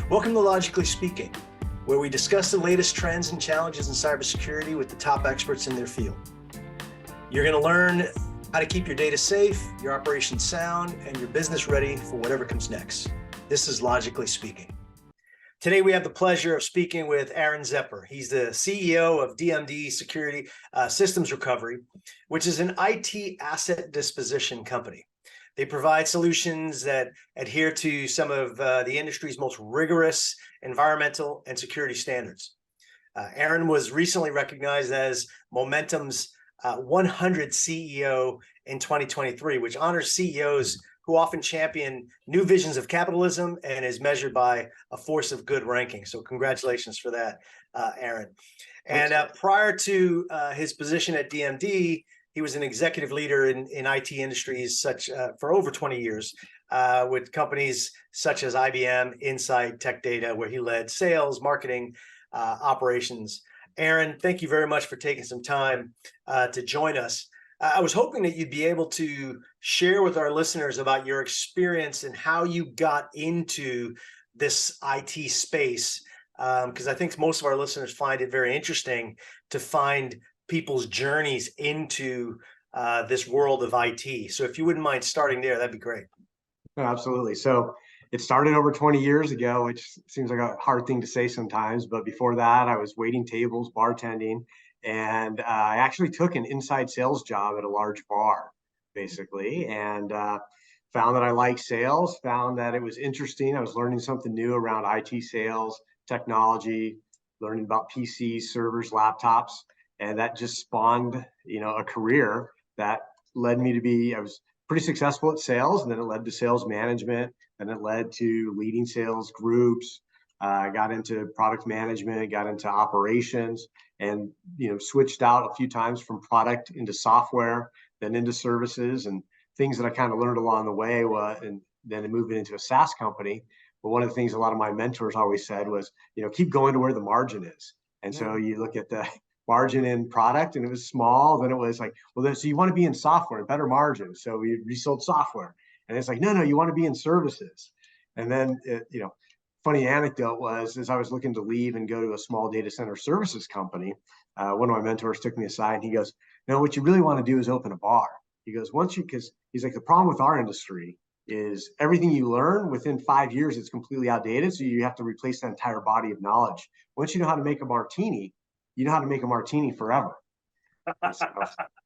Welcome to Logically Speaking, where we discuss the latest trends and challenges in cybersecurity with the top experts in their field. You're going to learn how to keep your data safe, your operations sound, and your business ready for whatever comes next. This is Logically Speaking. Today, we have the pleasure of speaking with Aaron Zeper. He's the CEO of DMD Security Systems Recovery, which is an IT asset disposition company. They provide solutions that adhere to some of the industry's most rigorous environmental and security standards. Aaron was recently recognized as Momentum's 100 CEO in 2023, which honors CEOs who often champion new visions of capitalism and is measured by a force of good ranking. So congratulations for that, Aaron. And prior to his position at DMD, he was an executive leader in IT industries for over 20 years with companies such as IBM, Insight, Tech Data, where he led sales, marketing, operations. Aaron, thank you very much for taking some time to join us. I was hoping that you'd be able to share with our listeners about your experience and how you got into this IT space, because I think most of our listeners find it very interesting to find people's journeys into this world of IT. So if you wouldn't mind starting there, that'd be great. No, absolutely. So it started over 20 years ago, which seems like a hard thing to say sometimes. But before that, I was waiting tables, bartending, and I actually took an inside sales job at a large bar, basically, and found that I liked sales, found that it was interesting. I was learning something new around IT sales, technology, learning about PCs, servers, laptops. And that just spawned, a career that led me to I was pretty successful at sales, and then it led to sales management, and it led to leading sales groups. Got into product management, got into operations, and switched out a few times from product into software, then into services, and things that I kind of learned along the way. And then I moved into a SaaS company. But one of the things a lot of my mentors always said was, keep going to where the margin is. And so you look at the margin in product, and it was small. Then it was like, well, so you want to be in software, better margin. So we resold software, and it's like, no, you want to be in services. And then, funny anecdote was, as I was looking to leave and go to a small data center services company, one of my mentors took me aside and he goes, no, what you really want to do is open a bar. He goes, because he's like, the problem with our industry is everything you learn within 5 years, it's completely outdated. So you have to replace that entire body of knowledge. Once you know how to make a martini, you know how to make a martini forever. So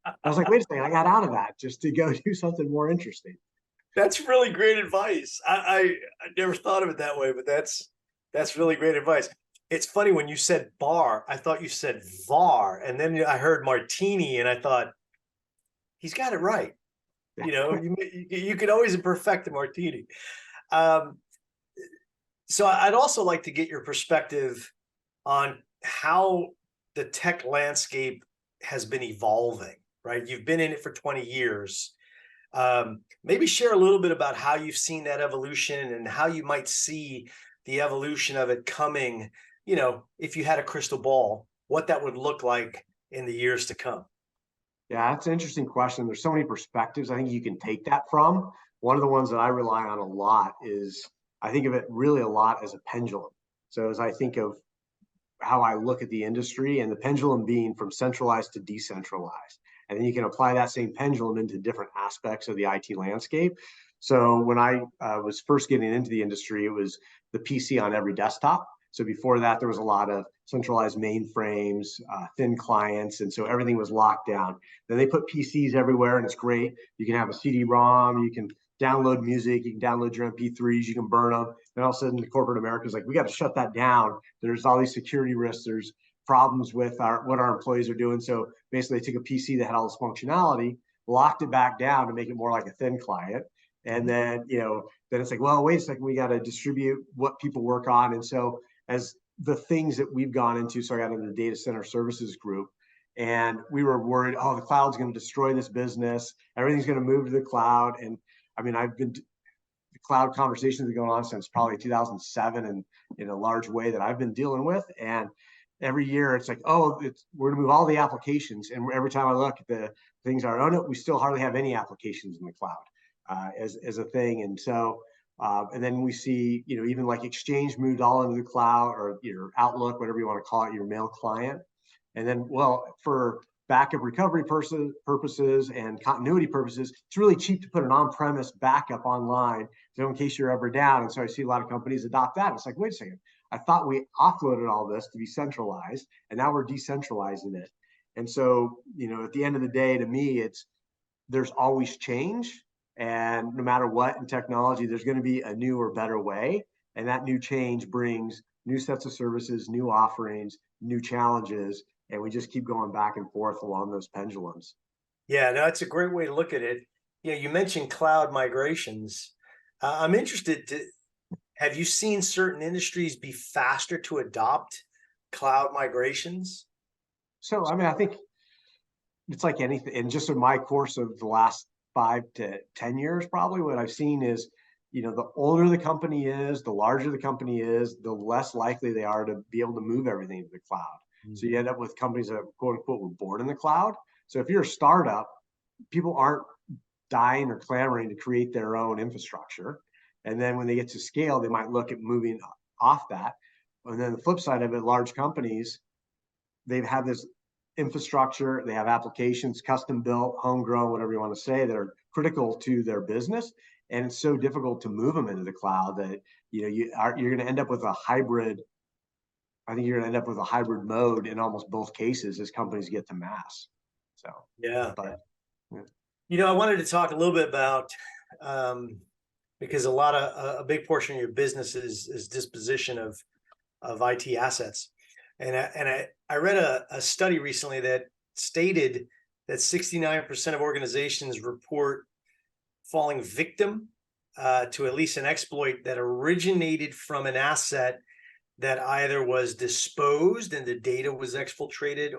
I was like, wait a second, I got out of that just to go do something more interesting. That's really great advice. I never thought of it that way, but that's really great advice. It's funny, when you said bar, I thought you said VAR, and then I heard martini, and I thought, he's got it right. You could always perfect a martini. So I'd also like to get your perspective on how the tech landscape has been evolving, right? You've been in it for 20 years. Maybe share a little bit about how you've seen that evolution and how you might see the evolution of it coming, if you had a crystal ball, what that would look like in the years to come. Yeah, that's an interesting question. There's so many perspectives I think you can take that from. One of the ones that I rely on a lot is, I think of it really a lot as a pendulum. So as I think of how I look at the industry, and the pendulum being from centralized to decentralized. And then you can apply that same pendulum into different aspects of the IT landscape. So when I was first getting into the industry, it was the PC on every desktop. So before that, there was a lot of centralized mainframes, thin clients, and so everything was locked down. Then they put PCs everywhere, and it's great. You can have a CD-ROM, you can download music, you can download your MP3s, you can burn them. Then all of a sudden, the corporate America is like, we got to shut that down. There's all these security risks. There's problems with what our employees are doing. So basically, they took a PC that had all this functionality, locked it back down to make it more like a thin client. And then, then it's like, well, wait a second, we got to distribute what people work on. And so as the things that we've gone into, so I got into the data center services group, and we were worried, oh, the cloud's going to destroy this business. Everything's going to move to the cloud. And I mean, the cloud conversations have been going on since probably 2007, and in a large way that I've been dealing with. And every year it's like, we're going to move all the applications. And every time I look at the things we still hardly have any applications in the cloud as a thing. And so And then we see, even like Exchange moved all into the cloud, or your Outlook, whatever you want to call it, your mail client. And then, well, for backup recovery purposes and continuity purposes, it's really cheap to put an on-premise backup online, so in case you're ever down. And so I see a lot of companies adopt that. It's like, wait a second, I thought we offloaded all this to be centralized, and now we're decentralizing it. And so, at the end of the day, to me, there's always change. And no matter what in technology, there's going to be a new or better way. And that new change brings new sets of services, new offerings, new challenges. And we just keep going back and forth along those pendulums. Yeah, no, that's a great way to look at it. You mentioned cloud migrations. I'm interested have you seen certain industries be faster to adopt cloud migrations? So, I think it's like anything. And just in my course of the last 5 to 10 years, probably what I've seen is, the older the company is, the larger the company is, the less likely they are to be able to move everything to the cloud. So you end up with companies that, quote unquote, were born in the cloud. So if you're a startup, people aren't dying or clamoring to create their own infrastructure. And then when they get to scale, they might look at moving off that. And then the flip side of it, large companies, they've had this infrastructure, they have applications, custom built, homegrown, whatever you want to say, that are critical to their business. And it's so difficult to move them into the cloud that, you're going to end up with a hybrid. I think you're going to end up with a hybrid mode in almost both cases as companies get to mass. So, Yeah. But, yeah. I wanted to talk a little bit about, because a big portion of your business is disposition of IT assets. And I read a study recently that stated that 69% of organizations report falling victim to at least an exploit that originated from an asset that either was disposed and the data was exfiltrated,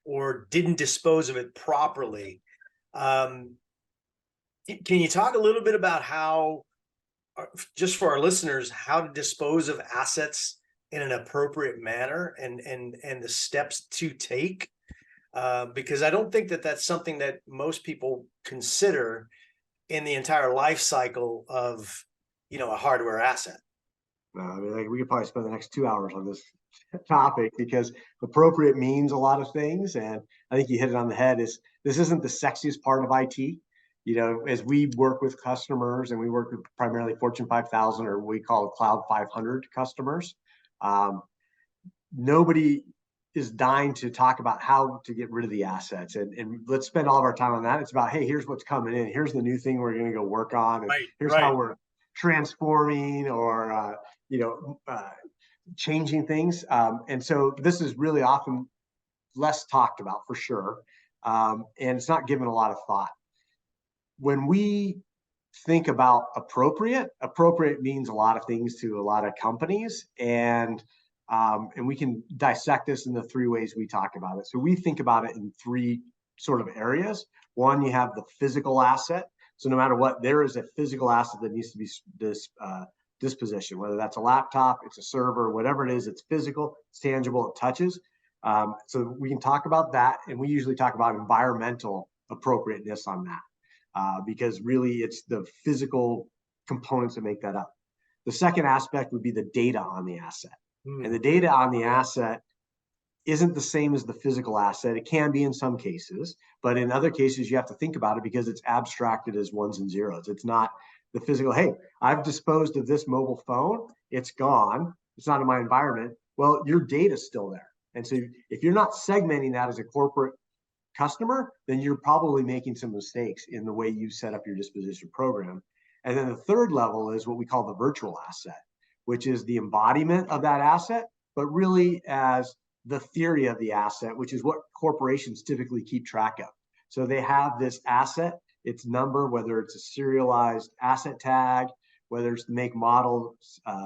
or didn't dispose of it properly. Can you talk a little bit about how, just for our listeners, how to dispose of assets in an appropriate manner, and the steps to take? Because I don't think that that's something that most people consider in the entire life cycle of, a hardware asset. We could probably spend the next 2 hours on this topic, because appropriate means a lot of things. And I think you hit it on the head. This isn't the sexiest part of IT. As we work with customers, and we work with primarily Fortune 5,000, or we call it Cloud 500 customers, nobody is dying to talk about how to get rid of the assets. And let's spend all of our time on that. It's about, hey, here's what's coming in. Here's the new thing we're going to go work on. And here's how we're transforming or, changing things. And so this is really often less talked about, for sure. And it's not given a lot of thought. When we think about appropriate means a lot of things to a lot of companies. And we can dissect this in the 3 ways we talk about it. So we think about it in 3 sort of areas. One, you have the physical asset. So no matter what, there is a physical asset that needs to be disposition, whether that's a laptop, it's a server, whatever it is, it's physical, it's tangible, it touches. So we can talk about that. And we usually talk about environmental appropriateness on that, because really it's the physical components that make that up. The second aspect would be the data on the asset. And the data on the asset isn't the same as the physical asset. It can be in some cases, but in other cases, you have to think about it because it's abstracted as ones and zeros. It's not the physical, hey, I've disposed of this mobile phone. It's gone. It's not in my environment. Well, your data's still there. And so if you're not segmenting that as a corporate customer, then you're probably making some mistakes in the way you set up your disposition program. And then the third level is what we call the virtual asset, which is the embodiment of that asset, but really as the theory of the asset, which is what corporations typically keep track of. So they have this asset, its number, whether it's a serialized asset tag, whether it's the make model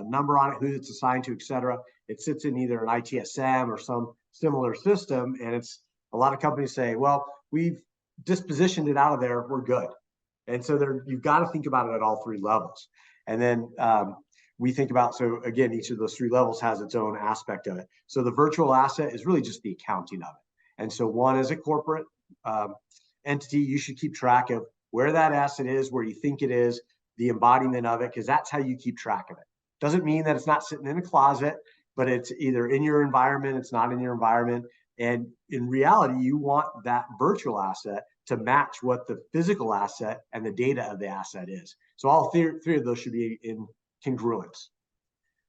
number on it, who it's assigned to, et cetera. It sits in either an ITSM or some similar system. And it's a lot of companies say, well, we've dispositioned it out of there, we're good. And so you've got to think about it at all 3 levels. And then we think about, so again, each of those 3 levels has its own aspect of it. So the virtual asset is really just the accounting of it. And so one, as a corporate entity, you should keep track of where that asset is, where you think it is, the embodiment of it, because that's how you keep track of it. Doesn't mean that it's not sitting in a closet, but it's either in your environment, it's not in your environment. And in reality, you want that virtual asset to match what the physical asset and the data of the asset is. So all three of those should be in congruence.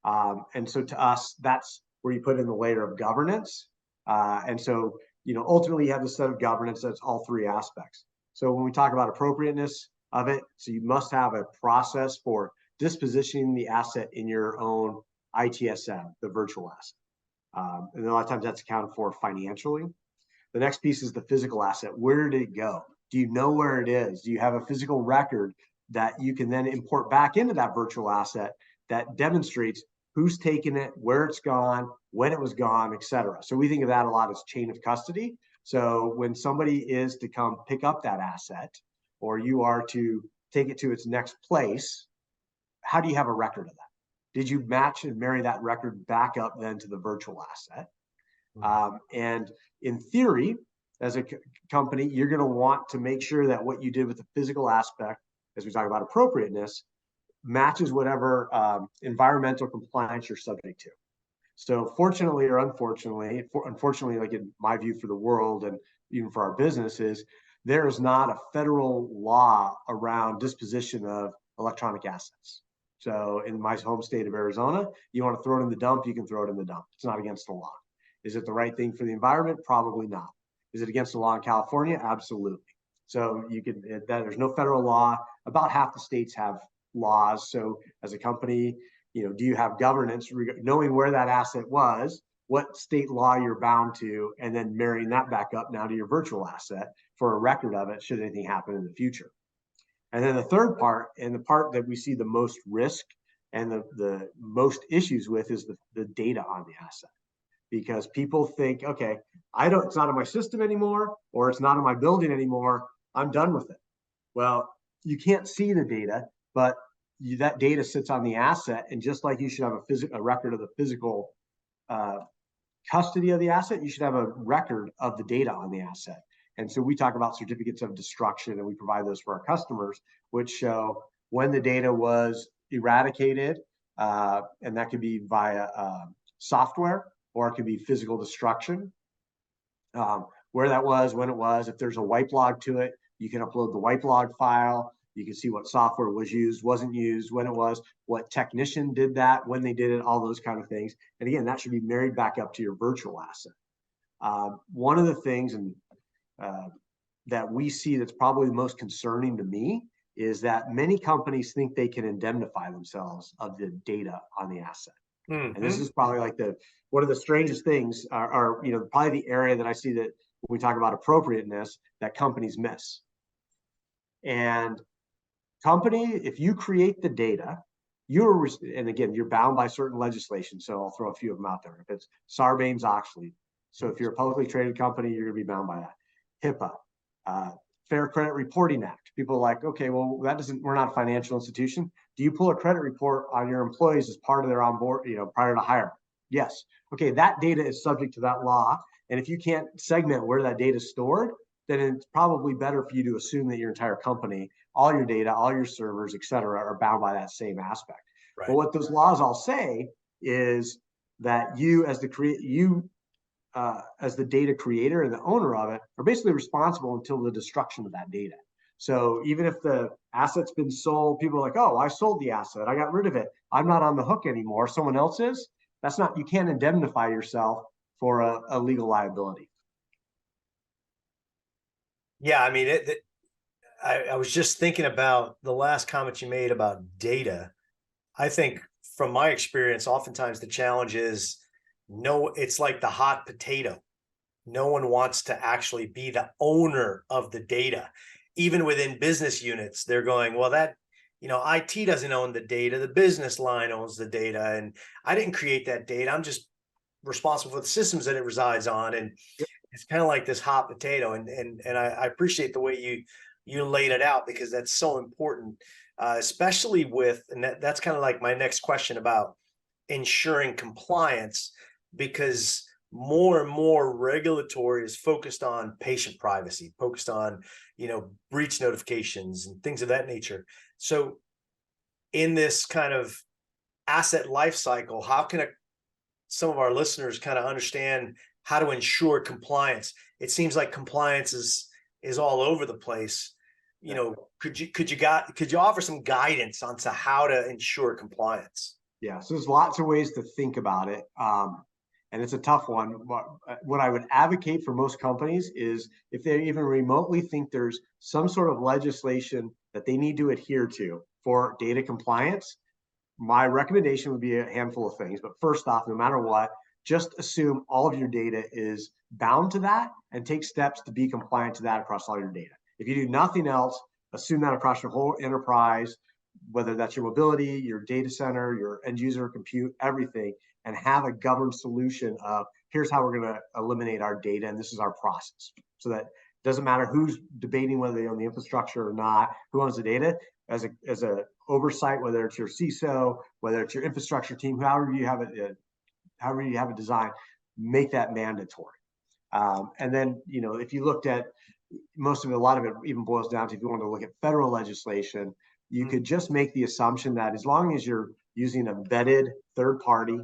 And so to us, that's where you put in the layer of governance. And so, ultimately you have the set of governance that's all three aspects. So when we talk about appropriateness of it, so you must have a process for dispositioning the asset in your own ITSM, the virtual asset. And a lot of times that's accounted for financially. The next piece is the physical asset. Where did it go? Do you know where it is? Do you have a physical record that you can then import back into that virtual asset that demonstrates who's taken it, where it's gone, when it was gone, et cetera? So we think of that a lot as chain of custody. So when somebody is to come pick up that asset, or you are to take it to its next place, how do you have a record of that? Did you match and marry that record back up then to the virtual asset? And in theory, as a company, you're going to want to make sure that what you did with the physical aspect, as we talk about appropriateness, matches whatever environmental compliance you're subject to. So fortunately or unfortunately, like in my view for the world and even for our businesses, there is not a federal law around disposition of electronic assets. So in my home state of Arizona, you want to throw it in the dump, you can throw it in the dump. It's not against the law. Is it the right thing for the environment? Probably not. Is it against the law in California? Absolutely. So there's no federal law. About half the states have laws. So as a company, do you have governance, knowing where that asset was, what state law you're bound to, and then marrying that back up now to your virtual asset for a record of it should anything happen in the future. And then the third part, and the part that we see the most risk and the most issues with, is the data on the asset. Because people think, okay, it's not in my system anymore, or it's not in my building anymore, I'm done with it. Well, you can't see the data, but that data sits on the asset. And just like you should have a record of the physical custody of the asset, you should have a record of the data on the asset. And so we talk about certificates of destruction, and we provide those for our customers, which show when the data was eradicated, and that could be via software, or it could be physical destruction, where that was, when it was. If there's a wipe log to it, you can upload the wipe log file. You can see what software was used, wasn't used, when it was, what technician did that, when they did it, all those kind of things. And again, that should be married back up to your virtual asset. One of the things that we see that's probably the most concerning to me is that many companies think they can indemnify themselves of the data on the asset. Mm-hmm. And this is probably like one of the strangest things are probably the area that I see that when we talk about appropriateness that companies miss. And if you create the data, and again, you're bound by certain legislation. So I'll throw a few of them out there. If it's Sarbanes-Oxley. So if you're a publicly traded company, you're going to be bound by that. HIPAA, Fair Credit Reporting Act. People are like, okay, well, we're not a financial institution. Do you pull a credit report on your employees as part of their onboard, prior to hire? Yes. Okay, that data is subject to that law. And if you can't segment where that data is stored, then it's probably better for you to assume that your entire company, all your data, all your servers, et cetera, are bound by that same aspect. Right. But what those laws all say is that you, as the data creator and the owner of it, are basically responsible until the destruction of that data. So even if the asset's been sold, people are like, oh, I sold the asset, I got rid of it, I'm not on the hook anymore, someone else is. You can't indemnify yourself for a legal liability. Yeah, I mean, I was just thinking about the last comment you made about data. I think from my experience, oftentimes the challenge is, it's like the hot potato. No one wants to actually be the owner of the data. Even within business units, they're going, well, IT doesn't own the data. The business line owns the data. And I didn't create that data. I'm just responsible for the systems that it resides on. And it's kind of like this hot potato. And I appreciate the way you laid it out, because that's so important, especially and that's kind of like my next question about ensuring compliance, because more and more regulatory is focused on patient privacy, focused on, breach notifications and things of that nature. So in this kind of asset life cycle, how can some of our listeners kind of understand how to ensure compliance? It seems like compliance is all over the place. Could you offer some guidance on to how to ensure compliance? Yeah, so there's lots of ways to think about it. And it's a tough one. What I would advocate for most companies is if they even remotely think there's some sort of legislation that they need to adhere to for data compliance, my recommendation would be a handful of things. But first off, no matter what, just assume all of your data is bound to that and take steps to be compliant to that across all your data. If you do nothing else, assume that across your whole enterprise, whether that's your mobility, your data center, your end user compute, everything, and have a governed solution of here's how we're going to eliminate our data, and this is our process. So that doesn't matter who's debating whether they own the infrastructure or not, who owns the data, as a oversight, whether it's your CISO, whether it's your infrastructure team, however you have it designed, make that mandatory. And then, if you looked at most of it, a lot of it even boils down to if you want to look at federal legislation, you could just make the assumption that as long as you're using a vetted third party,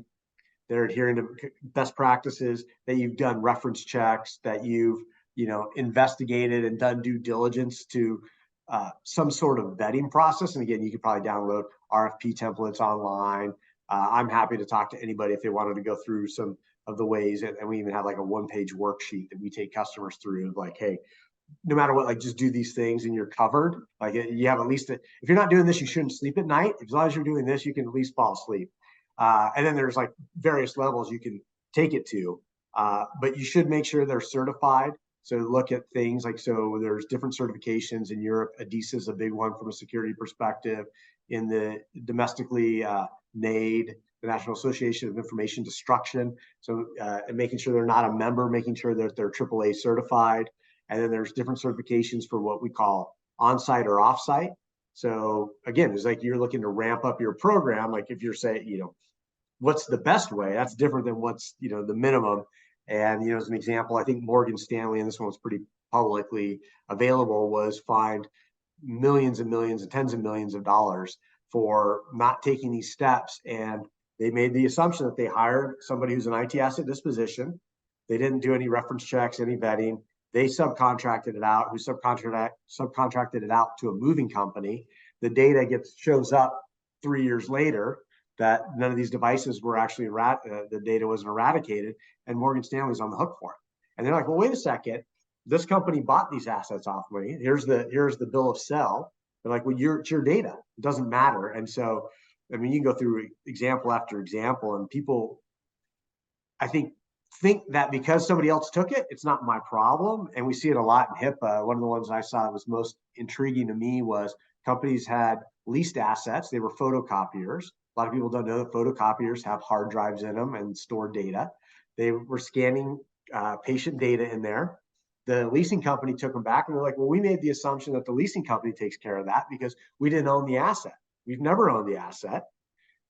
they're adhering to best practices, that you've done reference checks, that you've investigated and done due diligence to some sort of vetting process. And again, you could probably download RFP templates online. I'm happy to talk to anybody if they wanted to go through some of the ways. And we even have like a one-page worksheet that we take customers through, like, hey, no matter what, like just do these things and you're covered. Like you have at least, if you're not doing this, you shouldn't sleep at night. As long as you're doing this, you can at least fall asleep. And then there's like various levels you can take it to, but you should make sure they're certified. So look at things like, so there's different certifications in Europe. ADISA is a big one from a security perspective. In the domestically, NAID, the National Association of Information Destruction. So and making sure they're not a member, making sure that they're AAA certified. And then there's different certifications for what we call on-site or off-site. So again, it's like you're looking to ramp up your program. Like if you're saying, what's the best way? That's different than what's, the minimum. And, as an example, I think Morgan Stanley, and this one was pretty publicly available, was fined millions and millions and tens of millions of dollars for not taking these steps. And they made the assumption that they hired somebody who's an IT asset disposition. They didn't do any reference checks, any vetting. They subcontracted it out, who subcontracted it out to a moving company. The data shows up 3 years later that none of these devices were actually, the data wasn't eradicated, and Morgan Stanley's on the hook for it. And they're like, well, wait a second, this company bought these assets off me. Here's the bill of sale. They're like, well, it's your data. It doesn't matter. And so, I mean, you can go through example after example, and people, I think that because somebody else took it, it's not my problem. And we see it a lot in HIPAA. One of the ones I saw that was most intriguing to me was companies had leased assets. They were photocopiers. A lot of people don't know that photocopiers have hard drives in them and store data. They were scanning patient data in there. The leasing company took them back and they're like, well, we made the assumption that the leasing company takes care of that because we didn't own the asset. We've never owned the asset.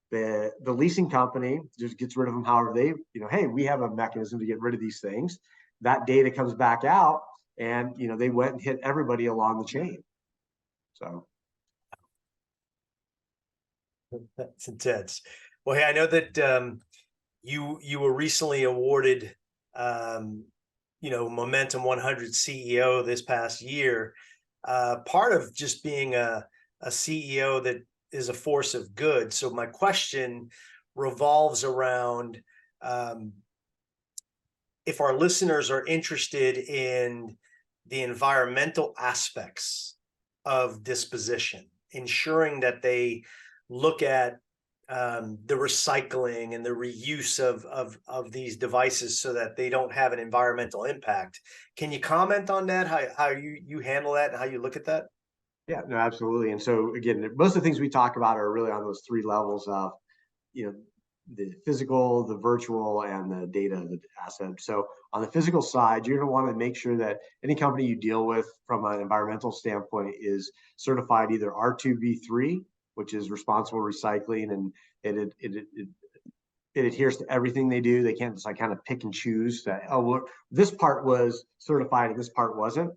The leasing company just gets rid of them however they, hey, we have a mechanism to get rid of these things. That data comes back out and, they went and hit everybody along the chain. So. That's intense. Well, hey, I know that you were recently awarded, Momentum 100 CEO this past year. Part of just being a CEO that is a force of good. So my question revolves around if our listeners are interested in the environmental aspects of disposition, ensuring that they look at the recycling and the reuse of these devices so that they don't have an environmental impact. Can you comment on that? How you handle that and how you look at that? Yeah, no, absolutely. And so again, most of the things we talk about are really on those three levels of, the physical, the virtual, and the data of the asset. So on the physical side, you're going to want to make sure that any company you deal with from an environmental standpoint is certified either R2V3, which is responsible recycling, and it adheres to everything they do. They can't just like kind of pick and choose that, oh, well, this part was certified and this part wasn't.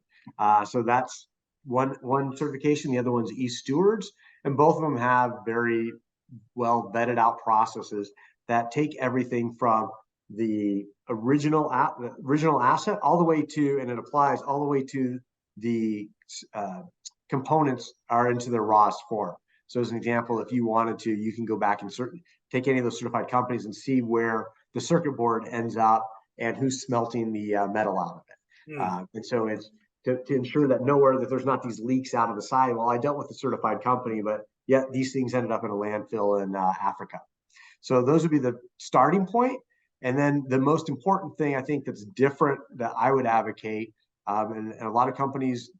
So that's one certification, the other one's e-stewards, and both of them have very well vetted out processes that take everything from the original asset all the way to, and it applies all the way to the components are into their rawest form. So as an example, if you wanted to, you can go back and take any of those certified companies and see where the circuit board ends up and who's smelting the metal out of it. And so it's to ensure that nowhere that there's not these leaks out of the side. Well, I dealt with a certified company, but yet these things ended up in a landfill in Africa. So those would be the starting point. And then the most important thing I think that's different that I would advocate, and a lot of companies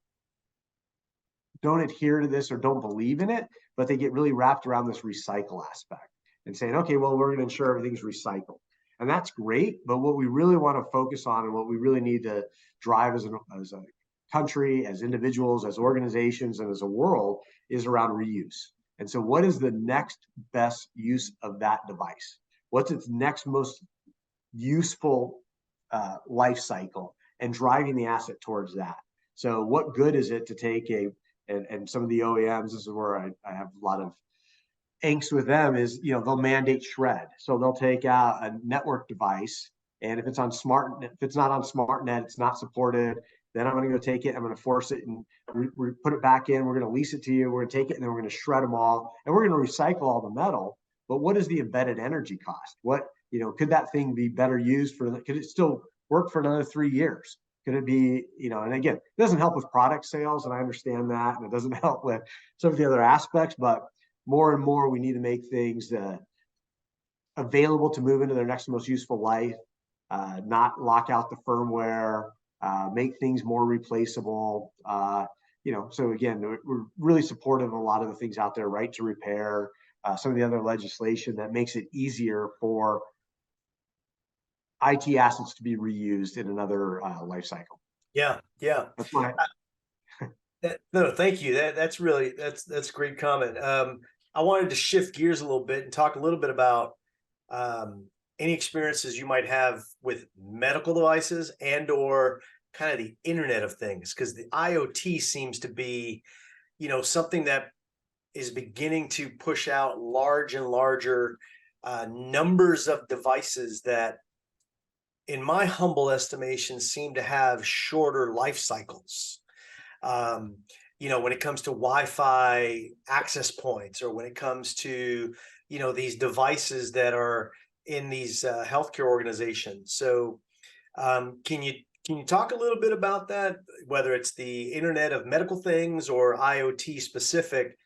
don't adhere to this or don't believe in it, but they get really wrapped around this recycle aspect and saying, okay, well, we're going to ensure everything's recycled. And that's great. But what we really want to focus on and what we really need to drive as a country, as individuals, as organizations, and as a world is around reuse. And so what is the next best use of that device? What's its next most useful life cycle, and driving the asset towards that? So what good is it to take and some of the OEMs, this is where I have a lot of angst with them, is, they'll mandate shred. So they'll take out a network device, and if it's not on SmartNet, it's not supported. Then I'm going to go take it, I'm going to force it and put it back in. We're going to lease it to you. We're going to take it and then we're going to shred them all, and we're going to recycle all the metal. But what is the embedded energy cost? Could that thing be better used could it still work for another 3 years? Could it be, and again, it doesn't help with product sales, and I understand that, and it doesn't help with some of the other aspects, but more and more we need to make things available to move into their next most useful life, not lock out the firmware, make things more replaceable. So again, we're really supportive of a lot of the things out there, right to repair, some of the other legislation that makes it easier for IT assets to be reused in another life cycle. Yeah. That's my. No, thank you. That's a great comment. I wanted to shift gears a little bit and talk a little bit about any experiences you might have with medical devices and or kind of the Internet of Things, because the IoT seems to be, something that is beginning to push out large and larger numbers of devices that, in my humble estimation, seem to have shorter life cycles. When it comes to Wi-Fi access points, or when it comes to, these devices that are in these healthcare organizations. So can you talk a little bit about that, whether it's the Internet of Medical Things or IoT specific?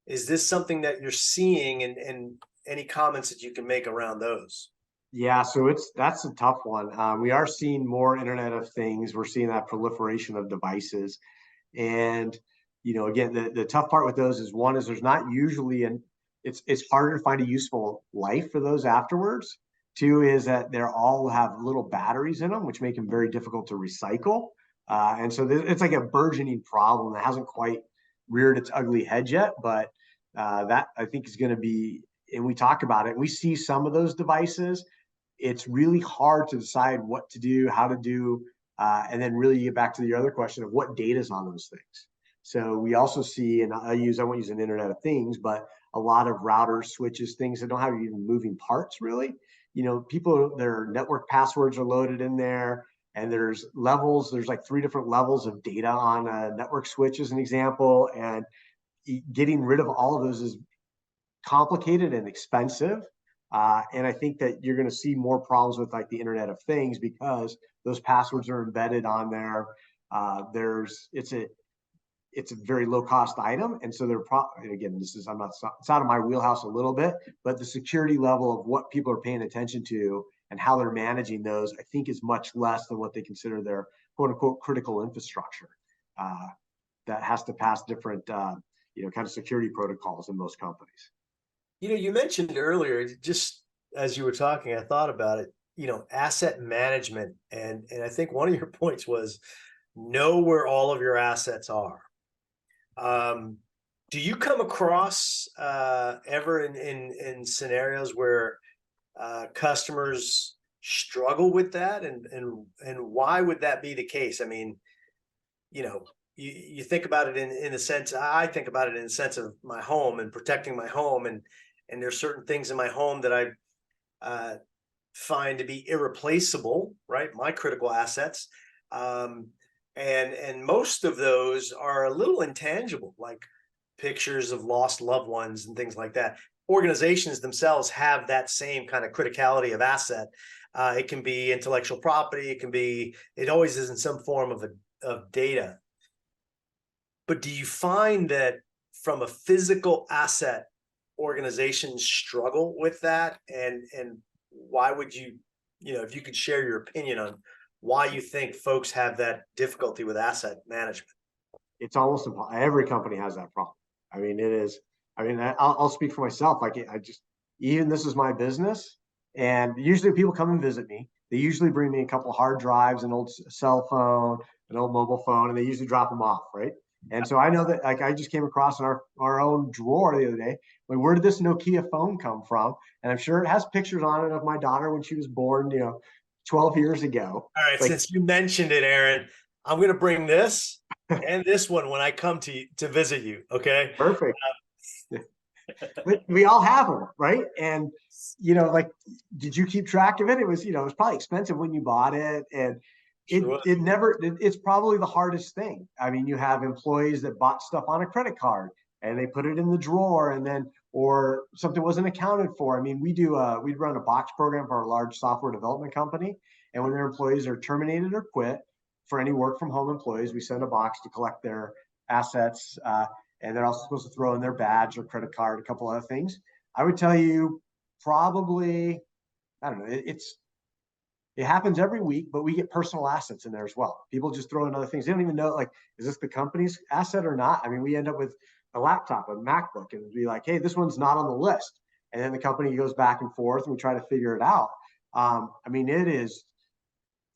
Is this something that you're seeing, and any comments that you can make around those? Yeah, so that's a tough one. We are seeing more Internet of Things. We're seeing that proliferation of devices. And, again, the tough part with those is, one is there's not usually it's harder to find a useful life for those afterwards. Two is that they're all have little batteries in them, which make them very difficult to recycle. And so it's like a burgeoning problem that hasn't quite reared its ugly head yet, but that I think is going to be, and we talk about it, and we see some of those devices. It's really hard to decide what to do, how to do, and then really get back to the other question of what data is on those things. So we also see, and I won't use an Internet of Things, but a lot of routers, switches, things that don't have even moving parts really. Their network passwords are loaded in there, and there's levels. There's like 3 different levels of data on a network switch, as an example, and getting rid of all of those is complicated and expensive. And I think that you're going to see more problems with like the Internet of Things because those passwords are embedded on there. It's a very low cost item, and so again, it's out of my wheelhouse a little bit, but the security level of what people are paying attention to and how they're managing those, I think, is much less than what they consider their quote unquote critical infrastructure that has to pass different kind of security protocols in most companies. You mentioned earlier, just as you were talking, I thought about it, asset management. And I think one of your points was know where all of your assets are. Do you come across ever in scenarios where customers struggle with that? And why would that be the case? I mean, you think about it in the sense, I think about it in the sense of my home and protecting my home, and there's certain things in my home that I find to be irreplaceable, right? My critical assets. Um, and most of those are a little intangible, like pictures of lost loved ones and things like that. Organizations themselves have that same kind of criticality of asset. It can be intellectual property. It always is in some form of data. But do you find that from a physical asset, organizations struggle with that? And why would you, if you could share your opinion on why you think folks have that difficulty with asset management? It's almost impossible. Every company has that problem. I mean, it is. I mean, I'll speak for myself. Like, I just, even this is my business, and usually people come and visit me. They usually bring me a couple of hard drives, an old cell phone, an old mobile phone, and they usually drop them off, right? And so I know that, like, I just came across in our own drawer the other day. Like, where did this Nokia phone come from? And I'm sure it has pictures on it of my daughter when she was born, 12 years ago. All right, Like, since you mentioned it, Aaron, I'm going to bring this and this one when I come to visit you. Okay. perfect. But we all have them, right? And like, did you keep track of it? It was, it was probably expensive when you bought it, and Sure. it's probably the hardest thing. I mean, you have employees that bought stuff on a credit card and they put it in the drawer, and then or something wasn't accounted for. I mean, we'd run a box program for a large software development company, and when their employees are terminated or quit, for any work from home employees, we send a box to collect their assets. And they're also supposed to throw in their badge or credit card, a couple other things. I would tell you probably, I don't know, it happens every week, but we get personal assets in there as well. People just throw in other things. They don't even know, like, is this the company's asset or not? I mean, we end up with a laptop, a MacBook, and be like, hey, this one's not on the list. And then the company goes back and forth and we try to figure it out. I mean,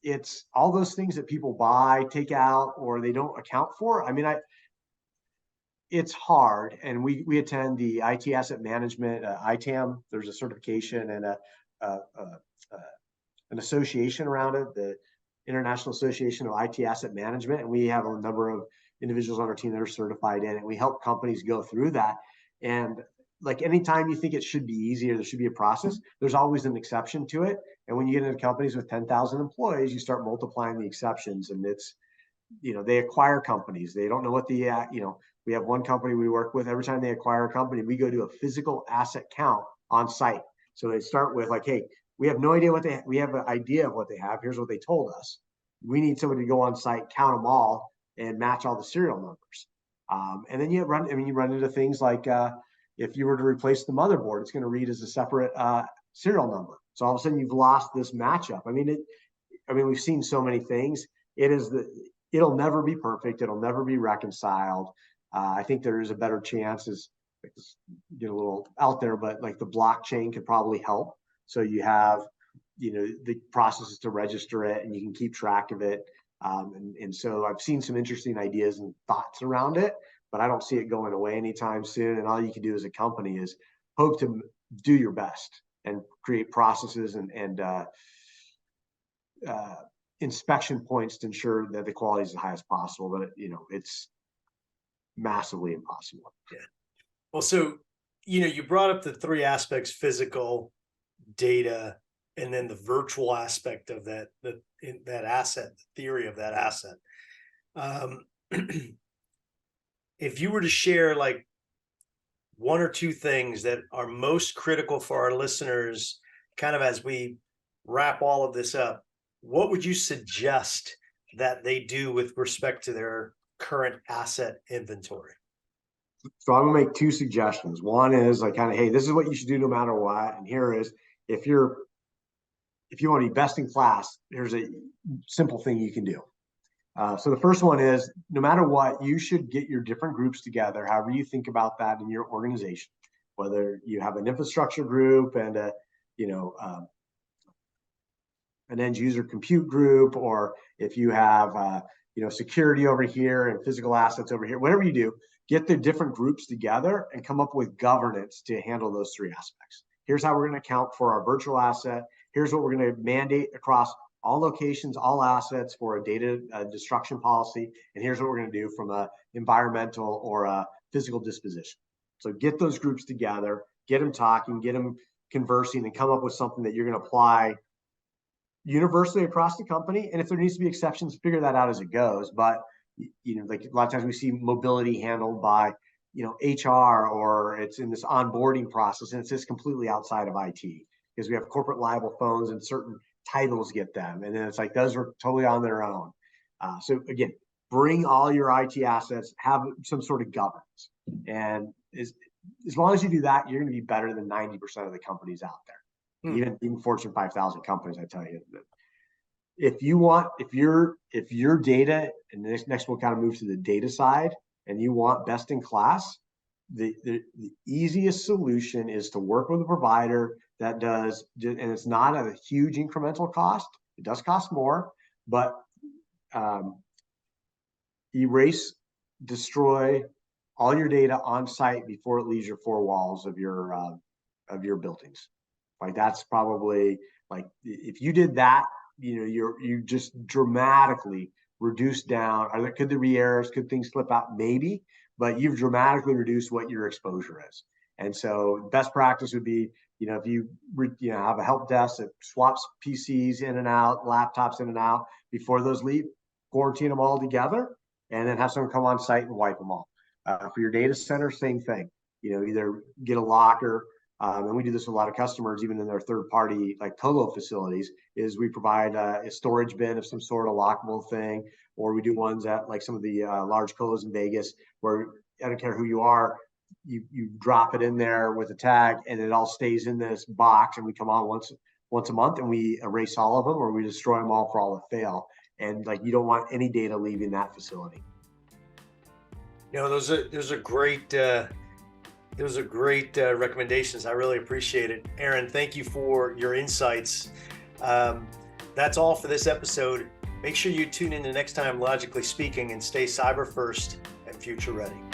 it's all those things that people buy, take out, or they don't account for. I mean, it's hard, and we attend the IT asset management ITAM. There's a certification and an association around it, the International Association of IT Asset Management, and we have a number of individuals on our team that are certified in it. We help companies go through that. And like, anytime you think it should be easy or there should be a process, there's always an exception to it. And when you get into companies with 10,000 employees, you start multiplying the exceptions, and it's, they acquire companies. They don't know what we have one company we work with. Every time they acquire a company, we go do a physical asset count on site. So they start with, like, hey, we have no idea we have an idea of what they have. Here's what they told us. We need somebody to go on site, count them all, and match all the serial numbers. And then you run into things like, if you were to replace the motherboard, it's going to read as a separate serial number. So all of a sudden you've lost this matchup. I mean, we've seen so many things. It'll never be perfect. It'll never be reconciled. I think there is a better chance, as get a little out there, but like the blockchain could probably help. So you have, the processes to register it, and you can keep track of it. And so I've seen some interesting ideas and thoughts around it, but I don't see it going away anytime soon. And all you can do as a company is hope to do your best and create processes and inspection points to ensure that the quality is the highest possible. But it's massively impossible. Yeah. Well, so you brought up the three aspects: physical, data, and then the virtual aspect of that asset, the theory of that asset. If you were to share like one or two things that are most critical for our listeners, kind of as we wrap all of this up, what would you suggest that they do with respect to their current asset inventory? So I'm gonna make two suggestions. One is like, kind of, hey, this is what you should do no matter what. And here is, if you want to be best in class, here's a simple thing you can do. So the first one is, no matter what, you should get your different groups together, however you think about that in your organization, whether you have an infrastructure group and an end user compute group, or if you have security over here and physical assets over here, whatever you do, get the different groups together and come up with governance to handle those three aspects. Here's how we're going to account for our virtual asset. Here's what we're going to mandate across all locations, all assets for a data destruction policy. And here's what we're going to do from a environmental or a physical disposition. So get those groups together, get them talking, get them conversing, and come up with something that you're going to apply universally across the company. And if there needs to be exceptions, figure that out as it goes. But like a lot of times we see mobility handled by HR, or it's in this onboarding process, and it's just completely outside of IT, because we have corporate liable phones and certain titles get them, and then it's like those are totally on their own. So again, bring all your IT assets, have some sort of governance, and as long as you do that, you're going to be better than 90% of the companies out there. Even Fortune 5,000 companies, I tell you. If your data, and next we'll kind of move to the data side, and you want best in class, the easiest solution is to work with a provider that does, and it's not a huge incremental cost. It does cost more, but erase, destroy all your data on site before it leaves your four walls of your buildings. Like that's probably, like, if you did that, you just dramatically reduce down. Could there be errors? Could things slip out? Maybe, but you've dramatically reduced what your exposure is. And so best practice would be, if you have a help desk that swaps PCs in and out, laptops in and out before those leave, quarantine them all together, and then have someone come on site and wipe them all. For your data center, same thing. Either get a locker. And we do this with a lot of customers, even in their third-party like colo facilities, is we provide a storage bin of some sort of lockable thing, or we do ones at like some of the large colos in Vegas where I don't care who you are, you drop it in there with a tag and it all stays in this box, and we come on once a month and we erase all of them, or we destroy them all for all that fail. And like, you don't want any data leaving that facility. Those are great. Those are great recommendations. I really appreciate it. Aaron, thank you for your insights. That's all for this episode. Make sure you tune in the next time, Logically Speaking, and stay cyber first and future ready.